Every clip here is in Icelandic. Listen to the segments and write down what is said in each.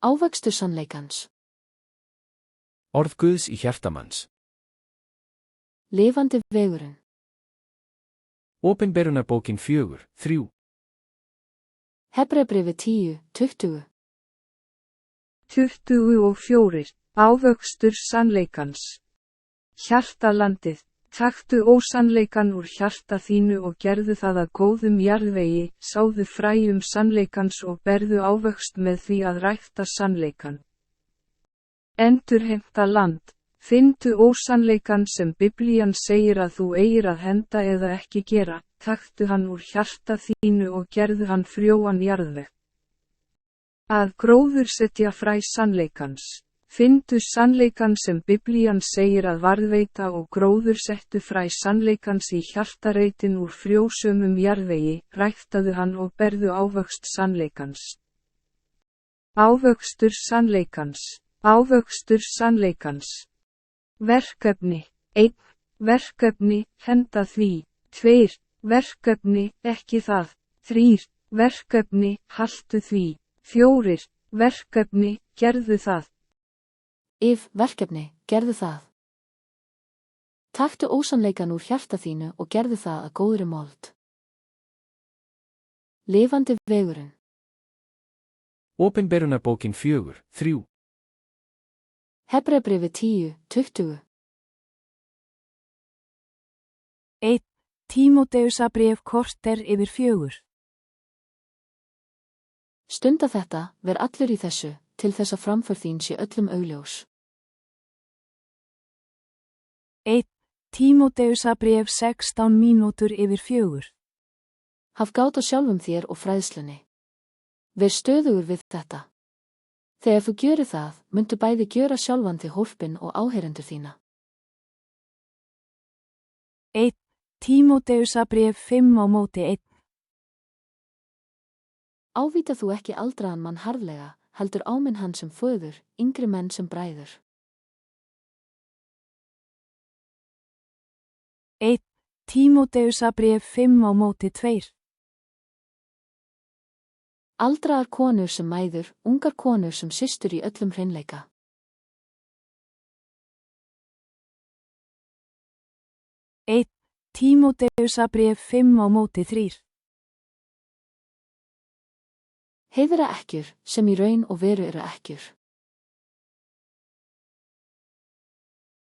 Ávöxtur sannleikans. Orð Guðs í hjarta manns. Lifandi vegurinn. Opinberunarbókin 4:3. Hebreabréfið 10:20. 24. Ávöxtur sannleikans. Hjartalandið, taktu ósannleikann úr hjarta þínu og gerðu það að góðum jarðvegi, sáðu fræjum sannleikans og berðu ávöxt með því að rækta sannleikann. Endurheimta land, finndu ósannleikann sem Biblían segir að þú eigir að henda eða ekki gera, taktu hann úr hjarta þínu og gerðu hann frjóan jarðveg. Að gróðursetja fræ sannleikans. Finndu sannleikann sem Biblían segir að varðveita og gróðursettu fræ sannleikans í hjartareitin úr frjósömum jarðvegi, ræktaðu hann og berðu ávöxt sannleikans. Ávöxtur sannleikans. Ávöxtur sannleikans. Verkefni. 1. Verkefni, henda því. 2. Verkefni, ekki það. 3. Verkefni, haltu því. 4. Verkefni, gerðu það. Verkefni, gerðu það. Taktu ósannleikann úr hjarta þínu og gerðu það að góðri mold. Lifandi vegurinn. Opinberunarbókin 4:3. Hebreabréfið 10:20. 1. Tímóteusarbréf korter yfir 4. Stunda þetta, ver allur í þessu, til þess að framför þín sé öllum augljós. 1. Tímóteusarbréf 16 mínútur yfir 4. Haf gát á sjálfum þér og fræðslunni. Ver stöðugur við þetta. Þegar þú gjörir það, muntu bæði gjöra sjálfan þig hólpin og áheyrendur þína. 1. Tímóteusarbréf 5:1. Ávíta þú ekki aldraðan mann harðlega, heldur áminn hann sem föður, yngri menn sem bræður. 1. Tímóteusarbréf 5:2. Aldraðar konur sem mæður, ungar konur sem systur í öllum hreinleika. 1. Tímóteusarbréf 5:3. Heiðra ekkjur, sem í raun og veru eru ekkjur.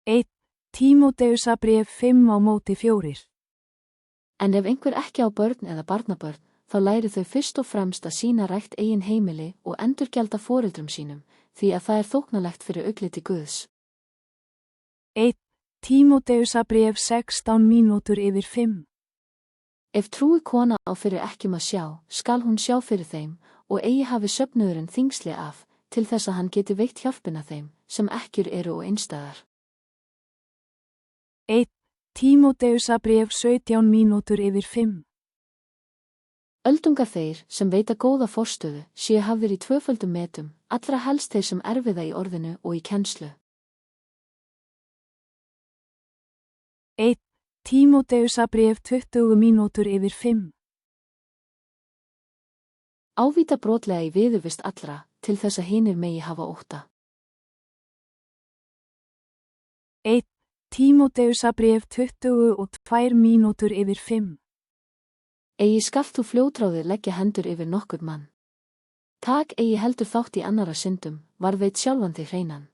1. Tímóteusarbréf 5:4. En ef einhver ekki á börn eða barnabörn, þá læri þau fyrst og fremst að sýna rækt eigin heimili og endurgjalda foreldrum sínum, því að það er þóknalegt fyrir augliti Guðs. 1. Tímóteusarbréf 16 mínútur yfir 5. Ef trúi kona á fyrir ekkjum að sjá, skal hún sjá fyrir þeim, og eigi hafi söfnuðurinn þyngsli af, til þess að hann geti veitt hjálpina þeim, sem ekkjur eru og einstæðar. 1. Tímóteusarbréf 17 mínútur yfir 5. Öldungar þeir, sem veita góða forstöðu, séu hafðir í tvöföldum metum, allra helst þeir sem erfiða í orðinu og í kennslu. 1. Tímóteusarbréf 20 mínútur yfir 5. Ávíta brotlega í viðurvist allra, til þess að hinir megi hafa ótta. 1. Tímóteusarbréf 22 mínútur yfir 5. Eigi skalt þú fljótráðið leggja hendur yfir nokkurn mann. Tak eigi heldur þátt í annara syndum, varveit sjálfan þig hreinan.